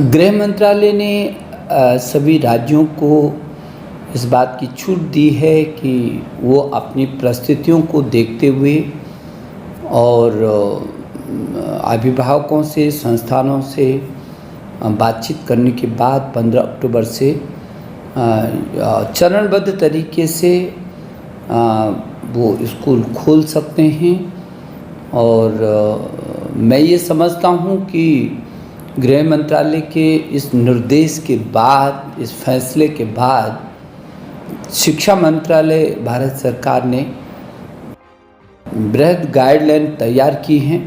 गृह मंत्रालय ने सभी राज्यों को इस बात की छूट दी है कि वो अपनी परिस्थितियों को देखते हुए और अभिभावकों से, संस्थानों से बातचीत करने के बाद 15 अक्टूबर से चरणबद्ध तरीके से वो स्कूल खोल सकते हैं। और मैं ये समझता हूँ कि गृह मंत्रालय के इस निर्देश के बाद, इस फैसले के बाद शिक्षा मंत्रालय भारत सरकार ने बृहद गाइडलाइन तैयार की हैं,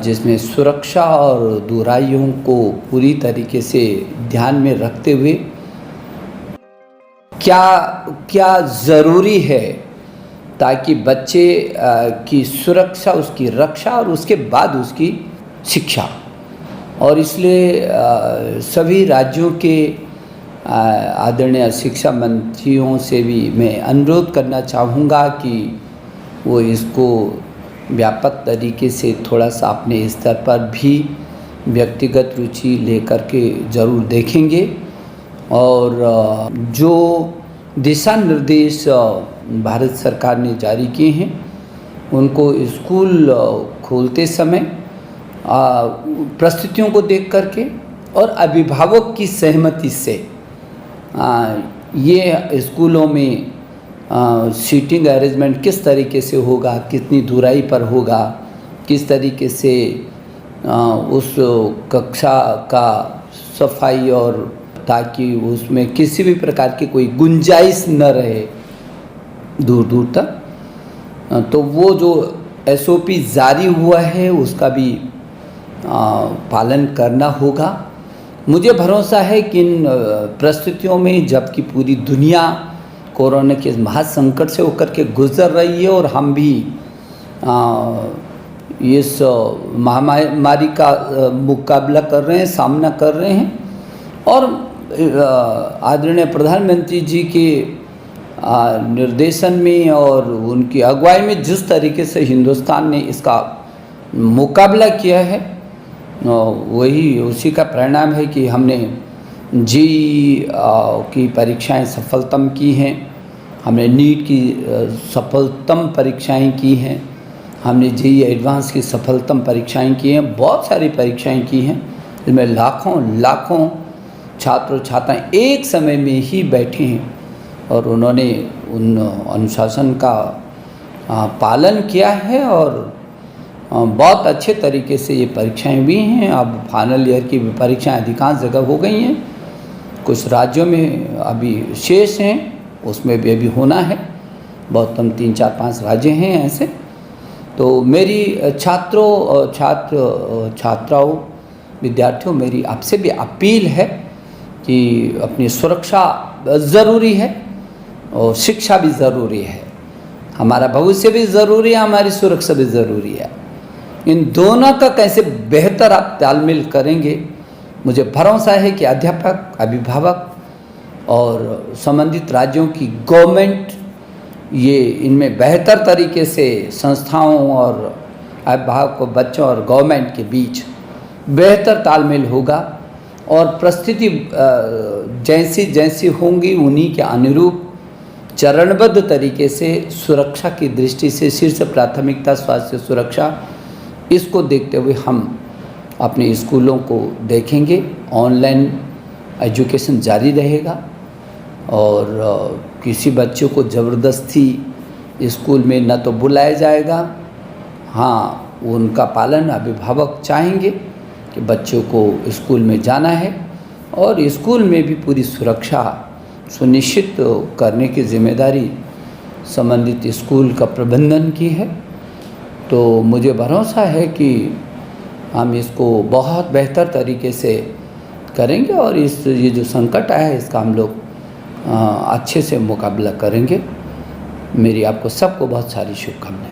जिसमें सुरक्षा और दूरियों को पूरी तरीके से ध्यान में रखते हुए क्या ज़रूरी है ताकि बच्चे की सुरक्षा, उसकी रक्षा और उसके बाद उसकी शिक्षा। और इसलिए सभी राज्यों के आदरणीय शिक्षा मंत्रियों से भी मैं अनुरोध करना चाहूँगा कि वो इसको व्यापक तरीके से थोड़ा सा अपने स्तर पर भी व्यक्तिगत रुचि लेकर के ज़रूर देखेंगे। और जो दिशा निर्देश भारत सरकार ने जारी किए हैं उनको स्कूल खोलते समय परिस्थितियों को देख करके और अभिभावक की सहमति से ये स्कूलों में सीटिंग अरेंजमेंट किस तरीके से होगा, कितनी दूरी पर होगा, किस तरीके से उस कक्षा का सफाई, और ताकि उसमें किसी भी प्रकार की कोई गुंजाइश न रहे दूर दूर तक। तो वो जो SOP जारी हुआ है उसका भी पालन करना होगा। मुझे भरोसा है कि इन परिस्थितियों में, जबकि पूरी दुनिया कोरोना के महासंकट से होकर के गुजर रही है और हम भी इस महामारी का मुकाबला कर रहे हैं, सामना कर रहे हैं, और आदरणीय प्रधानमंत्री जी के निर्देशन में और उनकी अगुवाई में जिस तरीके से हिंदुस्तान ने इसका मुकाबला किया है, वही उसी का परिणाम है कि हमने JEE की परीक्षाएं सफलतम की हैं, हमने नीट की सफलतम परीक्षाएं की हैं, हमने JEE एडवांस की सफलतम परीक्षाएं की हैं, बहुत सारी परीक्षाएं की हैं। इसमें लाखों छात्र छात्राएं एक समय में ही बैठे हैं और उन्होंने उन अनुशासन का पालन किया है और बहुत अच्छे तरीके से ये परीक्षाएं भी हैं। अब फाइनल ईयर की परीक्षाएं अधिकांश जगह हो गई हैं, कुछ राज्यों में अभी शेष हैं, उसमें भी अभी होना है। बहुत कम 3-4-5 राज्य हैं ऐसे। तो मेरी छात्राओं, विद्यार्थियों, मेरी आपसे भी अपील है कि अपनी सुरक्षा ज़रूरी है और शिक्षा भी ज़रूरी है। हमारा भविष्य भी ज़रूरी है, हमारी सुरक्षा भी ज़रूरी है। इन दोनों का कैसे बेहतर आप तालमेल करेंगे, मुझे भरोसा है कि अध्यापक, अभिभावक और संबंधित राज्यों की गवर्नमेंट ये इनमें बेहतर तरीके से संस्थाओं और अभिभावकों, बच्चों और गवर्नमेंट के बीच बेहतर तालमेल होगा और परिस्थिति जैसी होंगी उन्हीं के अनुरूप चरणबद्ध तरीके से सुरक्षा की दृष्टि से शीर्ष प्राथमिकता स्वास्थ्य सुरक्षा, इसको देखते हुए हम अपने स्कूलों को देखेंगे। ऑनलाइन एजुकेशन जारी रहेगा और किसी बच्चे को ज़बरदस्ती स्कूल में न तो बुलाया जाएगा, हाँ उनका पालन अभिभावक चाहेंगे कि बच्चों को स्कूल में जाना है और स्कूल में भी पूरी सुरक्षा सुनिश्चित करने की जिम्मेदारी संबंधित स्कूल का प्रबंधन की है। तो मुझे भरोसा है कि हम इसको बहुत बेहतर तरीके से करेंगे और ये जो संकट आया है इसका हम लोग अच्छे से मुकाबला करेंगे। मेरी आपको सबको बहुत सारी शुभकामनाएं।